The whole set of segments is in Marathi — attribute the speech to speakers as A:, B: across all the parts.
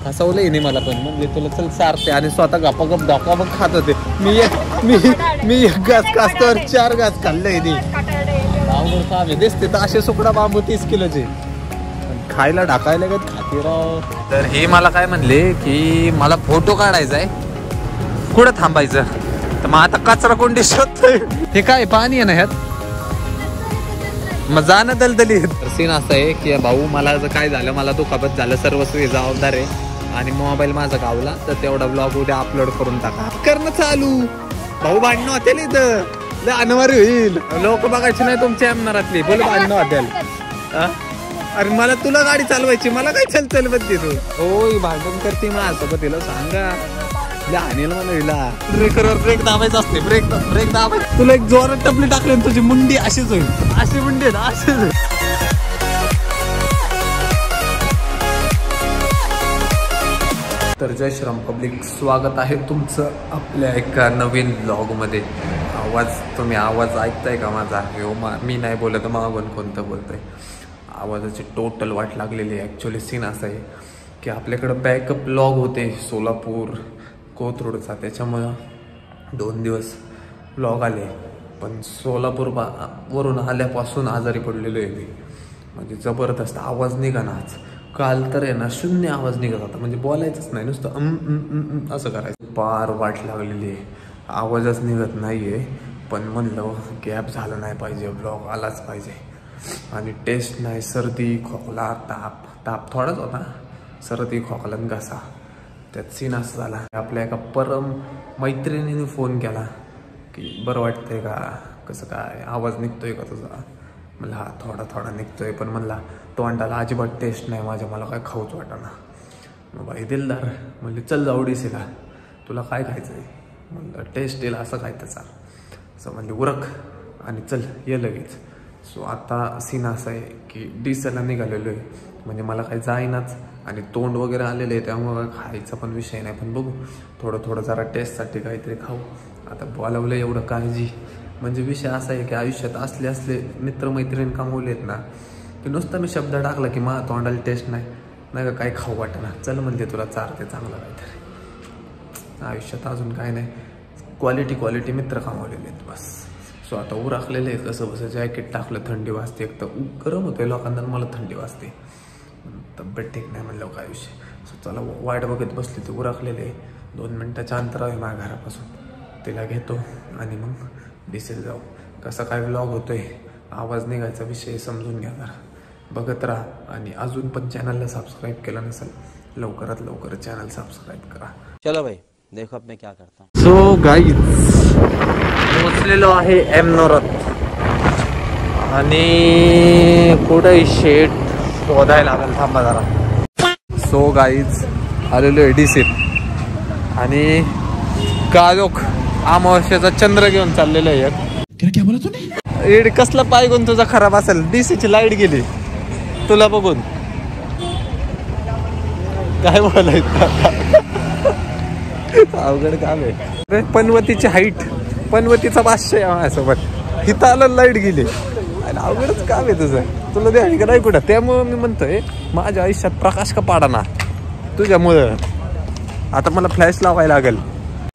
A: फसवलंय नाही मला पण, म्हणजे तुला चल चारते आणि स्वतः गपागप धोकाबक खात होते. मी एक घास कास्तवर 4 घास खाल्लंय नाही. अवघड काम आहे. दिसते तर असे सुकडा बांबू 30 किलोचे खायला ढाकायला का खाते राव. तर हे मला काय म्हणले की मला फोटो काढायचा आहे, कुठं थांबायचं. तर मग आता कचरा कोंडी शोधतोय. हे काय पाणी आहे ना ह्यात, मग जाणं दलदली. सीन असं आहे की भाऊ मला जर काय झालं, मला दुखापत झालं, सर्वस्व जबाबदार आहे आणि मोबाईल माझा गावला तर तेवढा ब्लॉग उद्या अपलोड करून टाका. करणं चालू भाऊ. भांडणं होतील इथं, अनवारी होईल. लोक बघायचे नाही तुमच्या अंधारातली. बोल भांडणं होतील. अरे मला तुला गाडी चालवायची, मला काय चलवत देतो. होय भांडण करते माझ्यासोबत, तिला सांगा. अनिल मला हिला ब्रेकरवर ब्रेक दाबायचा असते. ब्रेक दाबायचं. तुला एक जोरात टपली टाकली तुझी मुंडी अशीच होईल. अशी मुंडी ना अशीच होईल. तर जय श्रीराम पब्लिक, स्वागत आहे तुमचं आपल्या एका नवीन ब्लॉगमध्ये. तुम्ही आवाज ऐकताय का माझा? मी नाही बोलत, मागून कोणतं बोलतंय. आवाजाची टोटल वाट लागलेली आहे. ॲक्च्युली सीन असं आहे की आपल्याकडं बॅकअप ब्लॉग होते सोलापूर कोथरूडचा, त्याच्यामुळं 2 दिवस ब्लॉग आले. पण सोलापूर वरून आल्यापासून आजारी पडलेलो आहे मी. म्हणजे जबरदस्त आवाज निघानाच. काल तर आहे ना 0 आवाज निघत होता, म्हणजे बोलायचंच नाही, नुसतं असं करायचं. फार वाट लागलेली आहे, आवाजच निघत नाही आहे. पण म्हणलं गॅप झालं नाही पाहिजे, ब्लॉग आलाच पाहिजे. आणि टेस्ट नाही, सर्दी खोकला ताप थोडाच होता, सर्दी खोकला घसा. त्यात सीन असं झाला. आपल्या एका परम मैत्रिणीने फोन केला की बरं वाटतंय का, कसं काय, आवाज निघतोय का तुझा? मला हा थोडा निघतोय, पण म्हणला तोंडाला अजिबात टेस्ट नाही माझ्या, मला काय खाऊच वाटाना. मग बाई दिलदार म्हणले चल जाऊ डीसीला, तुला काय खायचं आहे? म्हणलं टेस्ट येईल असं काय त्याचा. असं म्हणले उरक आणि चल ये लगेच. सो आता सीन असा आहे की डीसीला निघालेलो आहे, म्हणजे मला काही जाईनाच आणि तोंड वगैरे आलेलं आहे, त्यामुळं खायचा पण विषय नाही. पण बघू थोडं जरा टेस्टसाठी काहीतरी खाऊ. आता बोलावलं एवढं काळजी, म्हणजे विषय असा आहे की आयुष्यात असले मित्रमैत्रीण कामवले आहेत ना की नुसतं मी शब्द टाकला की मा तोंडाला टेस्ट नाही का काही खाऊ वाटेना, चल म्हणते तुला चारते चांगलं काहीतरी. आयुष्यात अजून काय नाही, क्वालिटी मित्र कामवलेले आहेत बस. सो आता उराखलेले आहेत कसं जॅकेट टाकलं थंडी वाजते. एक तर गरम होते लोकांना, मला थंडी वाजते, तब्येत ठीक नाही म्हणलं काय विषय. सो चला वाट बघत बसली, ते उराखलेले 2 मिनिटाच्या अंतरावर आहे माझ्या घरापासून. तिला घेतो आणि मग डीसीला जाऊ. कसा काय व्लॉग होतोय, आवाज निघायचा विषय समजून घ्या जरा, बघत राहा. आणि अजून पण चॅनलला सबस्क्राईब केलं नसेल, लवकरात लवकर चॅनल सबस्क्राईब करा.
B: चलो भाई देखो अब मैं क्या करता हूँ.
A: सो गाईज पोचलेलो आहे एमनोरात आणि कुठे शेड शोधायला लागेल, थांबा जरा. सो गाईज आलेलो आहे डीसीत आणि काजोख अमावस्याचा चंद्र घेऊन चाललेलो आहे.
C: क्या बोला तूने?
A: कसला पाय गुण तुझा खराब असेल, डीसीची लाईट गेली तुला बघून. काय बोलायचं अवघड काम आहे. पनवतीची हाईट, पनवतीचा 500 आहे माझ्यासोबत, हिथं आलं लाईट गेली आणि अवघडच काम आहे तुझं. तुला द्यावी का नाही कुठं? त्यामुळं मी म्हणतोय माझ्या आयुष्यात प्रकाश का पाडाना तुझ्यामुळं. आता मला फ्लॅश लावायला लागेल.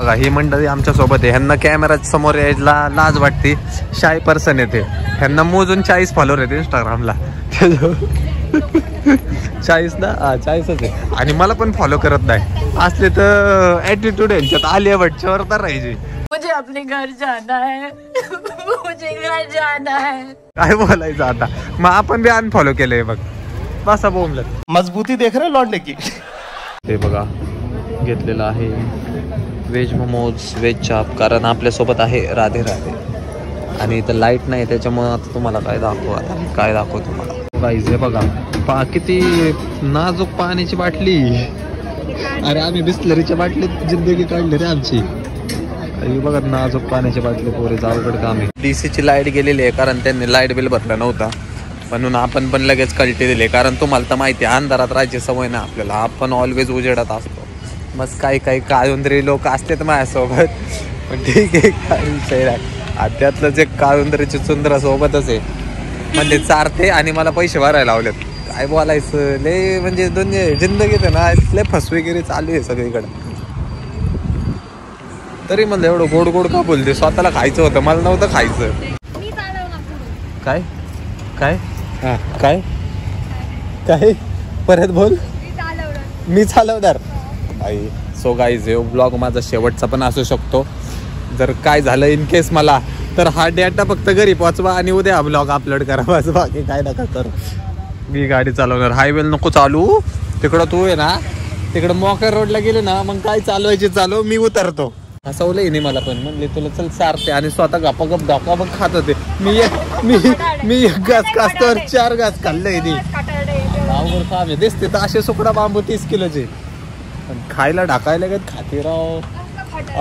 A: बघा ही मंडळी आमच्या सोबत आहे, ह्यांना कॅमेरा समोर यायला लाज वाटते, शाय पर्सन येते. ह्यांना मोजून 40 फॉलोअर आहेत इंस्टाग्रामला, 40 ना, 40च आहे. आणि मला पण फॉलो करत नाही असले तर ऍटिट्यूड यांच्यात आलिया भट्टच्यावर तर राहायचे.
D: मुझे अपने घर जाना है, मुझे घर जाना है.
A: काय बोलायचं आता, मग आपण बी अनफॉलो केलंय बघ. बसा बोमलं,
C: मजबूती देख रहे लौटने की.
A: ते बघा घेतलेलं आहे व्हेज मोमोज, व्हेज चाप, कारण आपल्यासोबत आहे राधे आणि इथं लाईट नाही, त्याच्यामुळे आता तुम्हाला काय दाखवू तुम्हाला. गाईज हे बघा किती नाजूक पाण्याची बाटली. अरे आम्ही बिस्लरीच्या बाटलीत जिंदगी काढली रे आमची. बघा नाजूक पाण्याची बाटली, पोरीचं अवघड काम आहे. डीसीची लाईट गेलेली आहे कारण त्यांनी लाईट बिल भरला नव्हता, म्हणून आपण पण लगेच कल्टी दिले. कारण तुम्हाला तर माहिती आहे अंधारात राहायची सवय ना आपल्याला, आपण ऑलवेज उजेडात असतो. मग काही काळुंदरी लोक असतात माझ्यासोबत, पण ठीक आहे काय विषय नाही. त्यातलं जे काळुंदरीची चुंदरा सोबतच आहे, म्हणजे चारते आणि मला पैसे भरायला लावलेत. काय बोलायचं लय म्हणजे दोन्ही जिंदगीत आहे ना लय फसवेगिरी चालू आहे सगळीकडे. तरी म्हणलं एवढं गोड गोड का बोलते, स्वतःला खायचं होतं मला नव्हतं खायचं. काय काय हा काय काय परत बोल. मी चालवणार आई. सो गाईज हे ब्लॉग माझा शेवटचा पण असू शकतो. जर काय झालं इन केस मला तर हा डेटा फक्त घरी पोहोचवा आणि उद्या हा ब्लॉग अपलोड करा बस, बाकी काय नका करू. मी गाडी चालवणार. हायवे नको चालू तिकडं, तू आहे ना तिकडं मोकर रोडला गेले ना मग काय चालवायचे चालू, मी उतरतो. हसवलंय नाही मला पण म्हणले तुला चल सारते आणि स्वतः गपागप धोका मग खात होते. मी एक घास खासतो 4 घास खाल्लंय ती. नाववर काम आहे दिसते तर असे सुकडा बांबू 30 किलोचे खायला ढाकायला काय खाते राव.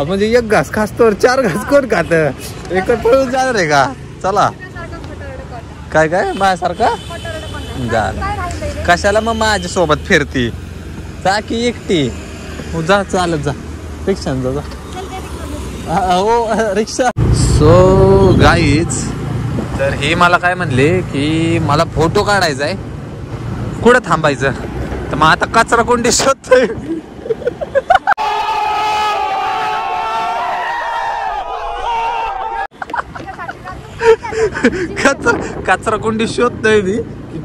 A: म्हणजे एक घास खासतो 4 घास कोण खात, एक पळून जाणार आहे का. चला काय काय माझ्यासारखा झालं कशाला मग माझ्या सोबत फिरती, जा की एकटी जा चालत जा रिक्षान जा. हो रिक्षा. सो गाईज तर हे मला काय म्हणले की मला फोटो काढायचा आहे, कुठं थांबायचं. तर मग आता कचरा कोंडी शोधतोय. कचरा कुंडी शोधतोय मी.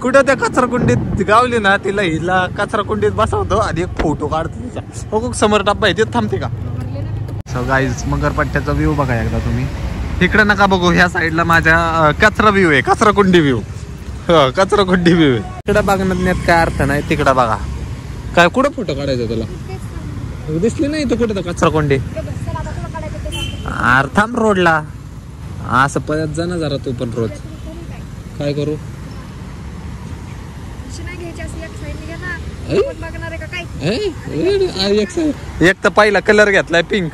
A: कुठं त्या कचरा कुंडीत गावली ना तिला हिला कचरा कुंडीत बसवतो आणि एक फोटो काढतो तिचा. हो समोर डब्बा आहे तिथे थांबते का. सो गाईज मगरपट्ट्याचा व्ह्यू बघा एकदा तुम्ही. इकडे नका बघू, ह्या साईडला माझ्या कचरा व्ह्यू आहे, कचरा कुंडी व्ह्यू. कचरा कुंडी व्ह्यू आहे. तिकडे बघण्यात काय अर्थ नाही, तिकडे बघा. काय कुठं फोटो काढायचा तुला दिसली नाही तू कुठं कचरा कुंडी. थांब रोडला असं परत जा ना जरा तू पण रोज. काय करू एक तर पहिला कलर घेतलाय पिंक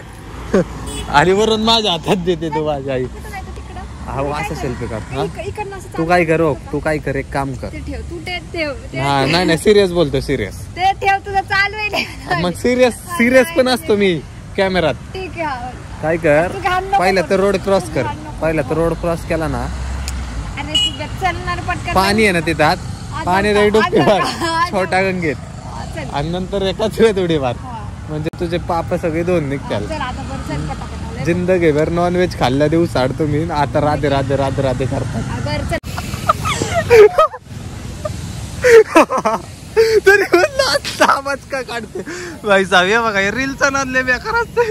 A: आणि वरून माझ्या हातात देते तू माझ्या आई. असं सेल्फी काढ. तू काय कर तू काय कर एक काम कर. हा नाही सिरियस बोलतो सिरियस. मग सिरियस पण असतो मी कॅमेरात. काय कर पहिला तर रोड क्रॉस कर. पहिला तर रोड क्रॉस केला ना पाणी आहे ना तिथं पाणी डुबकी मार छोटा गंगेत आणि नंतर एकाच वेळेत उडी मार म्हणजे तुझे पाप सगळे धुवून निघतील. जिंदगीभर नॉनव्हेज खाल्ल्या दिवस आडतो मी. आता राधे राधे राधे राधे करतात तरी आवाज का काढते भाई साहेब बघा रीलचा नादले बेकार असते.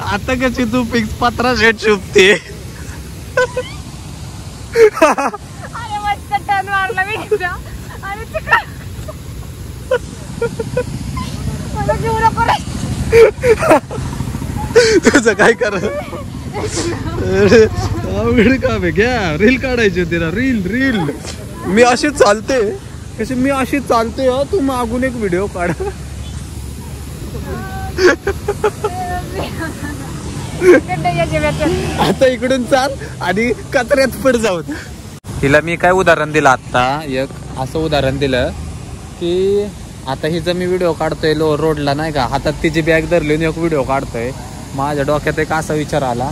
A: आता कशी तू फिक्स 15 शेट शुभते. तुझं काय कर आवड काम आहे घ्या. रील काढायची होती ना रील. मी अशी चालते कशी मी अशी चालते तू मागून एक व्हिडिओ काढ. आता इकडून चाल आणि कचऱ्यात पड जाऊ. तिला मी काय उदाहरण दिलं आता एक असं उदाहरण दिलं की आता हिचा मी व्हिडिओ काढतोय रोडला नाही का, हातात तिची बॅग धरली एक व्हिडिओ काढतोय. माझ्या डोक्यात एक असा विचार आला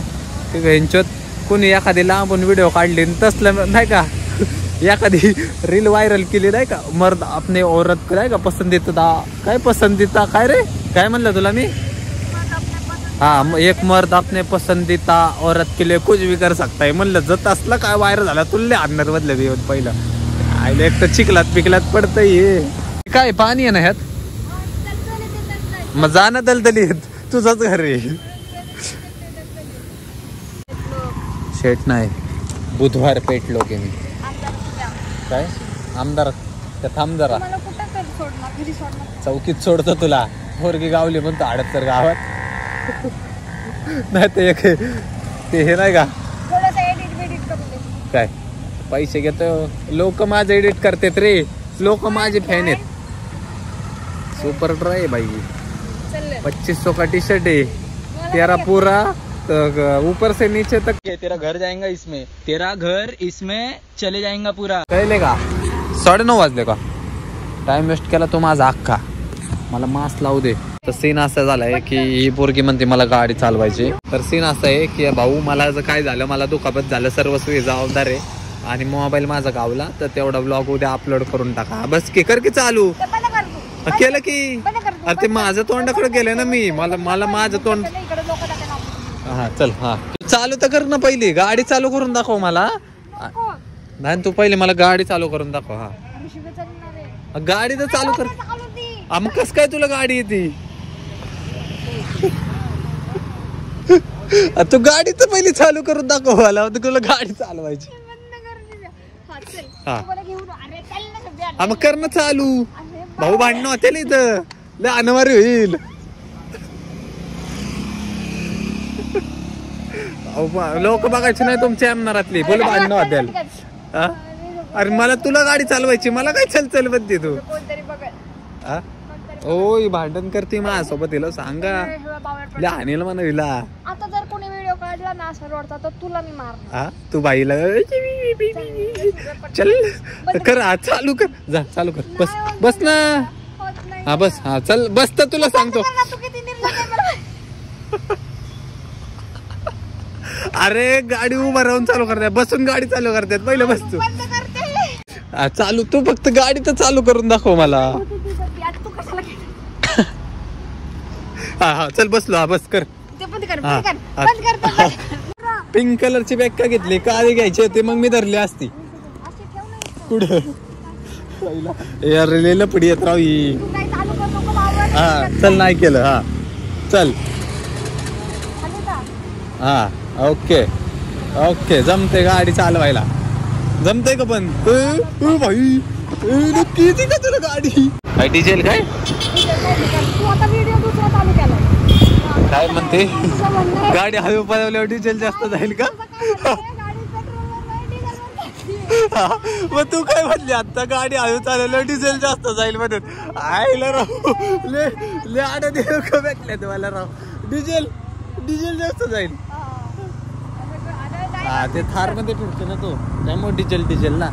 A: की ह्यांच्यात कोणी एखादी लांबून व्हिडिओ काढली तसलं नाही का एखादी रील व्हायरल केली नाही का, मर्द अपने औरत नाही का पसंदीदा काय पसंदीदा काय रे काय म्हणलं तुला मी. हाँ एक मर्द अपने पसंदीदा औरत के लिए कुछ भी कर सकता है म्हणलं. जत असलं काय व्हायरल झाला तुल्ले आणणार बदल येऊन पहिलं आयला एक तर चिखलात पिकलात पडतंय. काय पाणी आहे ना ह्यात मग जाणं दलदलीत तुझंच घर आहे. शेट नाही बुधवार पेटलो की मी काय आमदार थांब जरा चौकीत सोडतो तुला. पोरगी गावली म्हणतो 78 गावात नाही ते एक ते हे नाही का काय पैसे घेतो. लोक माझं एडिट करतात रे, लोक माझे फॅन आहेत. सुपर ड्राय भाई 2500 का टी शर्ट है तेरा पूरा ऊपर से नीचे तक.
B: तेरा घर जाएगा इसमें, तेरा घर इसमें चले जाएगा पूरा.
A: कळले का 9:30 वाजले का टाइम वेस्ट केला तो माझा अख्खा. मला मास्क लावू दे. तर सीन असा झालाय की ही पोरगी म्हणते मला गाडी चालवायची. तर सीन असं आहे की भाऊ मला जर काय झालं, मला दुखापत झालं, सर्वस्व जबाबदार आहे आणि मोबाईल माझा गावला, तर तेवढा ब्लॉग उद्या अपलोड करून टाका. बस की कर की चालू केलं की. अरे ते माझं तोंडाकडे गेलं ना मी, मला माझं तोंड. हा चल हा चालू तर कर ना, पहिली गाडी चालू करून दाखव मला. नाही तू पहिले मला गाडी चालू करून दाखव. हा गाडी तर चालू कर. मग कस काय तुला गाडी येते? तू गाडी तर पहिली चालू करून दाखव मला, तुला गाडी चालवायची. हा मग कर ना चालू. भाऊ भांडणं होते इथं, लय अनवारी होईल. लोक बघायची नाही तुमच्या अंधारातली, बोल भांडणं होतील. अरे मला तुला गाडी चालवायची, मला काय चल म्हणते तू? ओय भांडण करते माझ्यासोबत, तिला सांगा लहानीला म्हणा हिला.
E: आता जर कोणी व्हिडिओ काढला ना असं रोडचा तर तुला मी मारणार.
A: हा तू बाईला चल कर, चालू कर, जा चालू कर. बस ना. हा बस. हा चल बस, तर तुला सांगतो. अरे गाडी उभा राहून चालू करतात, बसून गाडी चालू करतात. पहिलं बस तू. चालू तू फक्त गाडी तर चालू करून दाखव मला. हा हा चल बसलो. हा बस कर. पिंक कलरची बॅग का घेतली? काळी घ्यायची होती मग मी धरली असती. कुठं यार लपडी येत राव ही. हा चल नाही केलं. हा चल. हा ओके ओके जमते गाडी चालवायला, जमते का? पण भाई नक्की येते का तुला गाडी? काय डिझेल काय काय म्हणते? गाडी हळू पळवल्यावर डिझेल जास्त जाईल का? मग तू काय म्हणली आता? गाडी हळू चालवल्यावर डिझेल जास्त जाईल म्हणून. आयला राव ले आडा भेटल्या तुम्हाला राव. डिझेल जास्त जाईल. हा ते थार मध्ये फिरते ना तो, त्यामुळे डिझेल ना.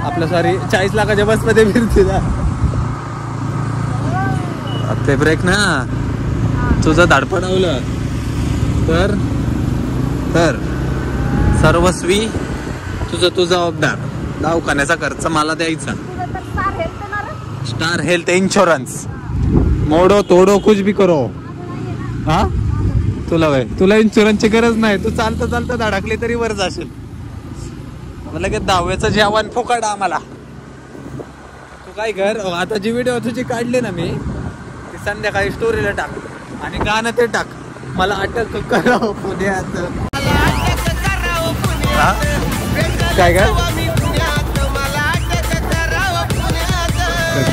A: आपल्या सॉरी 40 लाखाच्या बस मध्ये फिरते ना ते. ब्रेक ना तुझं धाडपडवलं तर सर्वस्वी तुझं जबाबदार. दवाखान्याचा खर्च मला द्यायचा. स्टार हेल्थ इन्शुरन्स मोडो तोडो कुछ भी करो. हा तुला इन्शुरन्सची गरज नाही. तू चालता धडकली तरी वर जाशील. लगेच 10व्याचं जेवण फुकट आम्हाला. तू काय कर, आता जी व्हिडिओ तुझी काढली ना मी, ती संध्याकाळी स्टोरीला टाक आणि गाणं ते टाक. मला अटक करावं पुण्यात. काय काय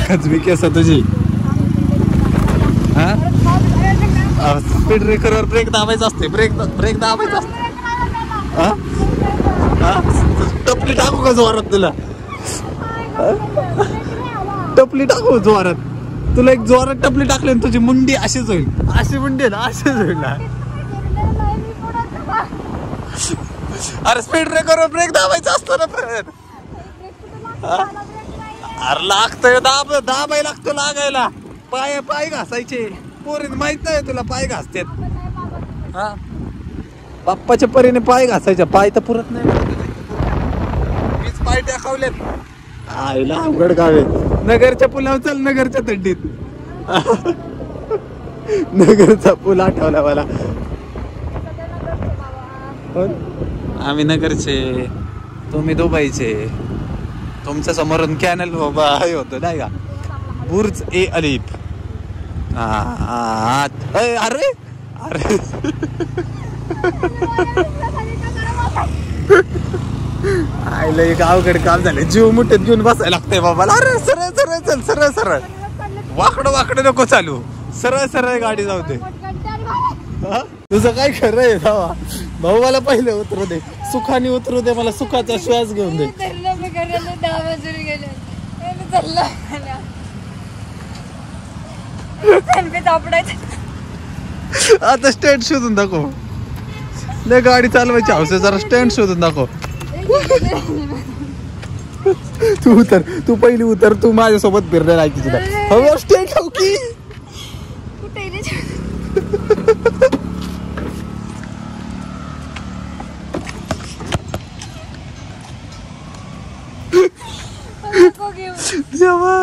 A: खचबी केस तुझी. हा स्पीड ब्रेकरवर ब्रेक दाबायचा असते. ब्रेक दाबायचा असते. टपली टाकू का जोरात? तुला टपली टाकू जोरात? तुला एक जोरात टपली टाकली तुझी मुंडी अशीच होईल. अशी मुंडी ना अशीच होईल ना. अरे स्पीड ब्रेकरवर ब्रेक दाबायचा असतो ना परत. अरे लागतोय दाबाय लागतो लागायला. पाय घासायचे. पोरीने माहित नाही तुला पाय घासतात? हा बाप्पाच्या परीने पाय घासायच्या. पाय तर पुरत नाही. मीच पाय टाकावलेत. आईला अवघड गावे. नगरच्या पुलावर चल, नगरच्या थंडीत. नगरचा पूल आठवला मला. आम्ही नगरचे, तुम्ही दुबईचे. तुमच्या समोरून कॅनल होतो नाही का, बुर्ज ए अलीफ. अरे अरे आईला एक अवघड काम झालं. जीव मुठीत घेऊन बसायला लागतंय बाबाला. अरे सरळ वाकडं नको चालू. सरळ गाडी जाऊ दे. तुझं काय खरं आहे जावा भाऊ? मला पहिले उतरू दे, सुखाने उतरू दे. मला सुखाचा श्वास घेऊन दे. आता स्टँड शोधून दाखव. लय गाडी चालवायची हौस आहे, जरा स्टँड शोधून दाखव. तू पहिली उतर. तू माझ्यासोबत फिरलेला आहे तिथे. स्टँड ठेव की. देवा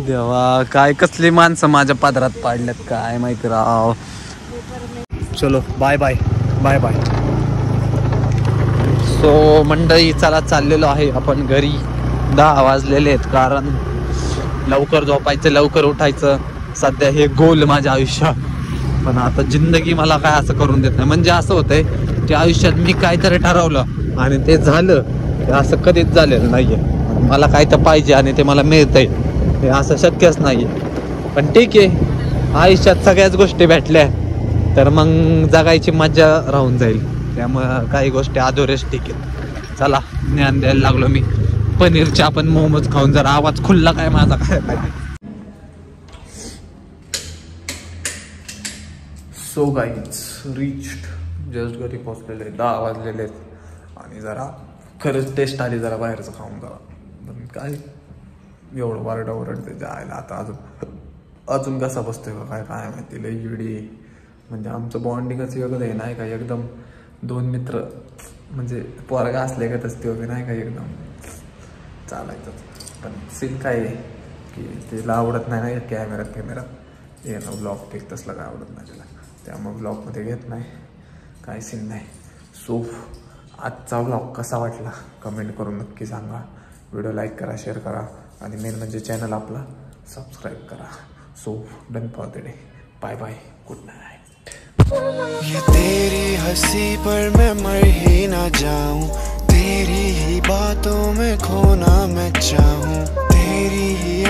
A: देवा, काय कसली माणसं माझ्या पदरात पाडल्यात काय माहिती राव. चलो bye bye bye bye. So मंडळी चला चाललेलो आहे आपण घरी. 10 वाजलेले आहेत, कारण लवकर झोपायचं लवकर उठायचं सध्या हे गोल माझ्या आयुष्यात. पण आता जिंदगी मला काय असं करून देत नाही. म्हणजे असं होतंय की आयुष्यात मी काहीतरी ठरवलं आणि ते झालं, ते असं कधीच झालेलं नाहीये. मला काय तर पाहिजे आणि ते मला मिळतंय, हे असं शक्यच नाहीये. पण ठीक आहे, आयुष्यात सगळ्याच गोष्टी भेटल्या तर मग जगायची मजा राहून जाईल. त्यामुळं काही गोष्टी अधोरेच ठीक आहेत. चला ज्ञान द्यायला लागलो मी. पनीरचे आपण मोमोज खाऊन जरा आवाज खुलला काय माझा काय माहिती. सो गाईज रीच्ड, जस्ट घरी पोहोचलेले. 10 वाजलेले आहेत आणि जरा खरंच टेस्ट आली जरा बाहेरचं खाऊन जरा. पण काय एवढं वारडावरडते जायला आता अजून कसा बसतोय का काय काय माहिती. लई इडी म्हणजे आमचं बॉन्डिंगच वेगळं आहे नाही का. एकदम 2 मित्र म्हणजे पोरगा असले का तसते वगैरे नाही का एकदम चालायचं. पण सीन काय आहे की तिला आवडत नाही ना कॅमेरात येणं ब्लॉग पिक तसलं काय आवडत नाही तिला. त्यामुळे ब्लॉगमध्ये घेत नाही काय सीन नाही. सो आजचा ब्लॉग कसा वाटला कमेंट करून नक्की सांगा. व्हिडिओ लाईक करा, शेअर करा आणि मेन म्हणजे चॅनल आपला सबस्क्राईब करा. So done for the day. Bye bye, good night.
F: ये तेरी हंसी पर मैं मर ही ना जाऊं, तेरी ही बातों में खोना मैं चाहूं, तेरी ही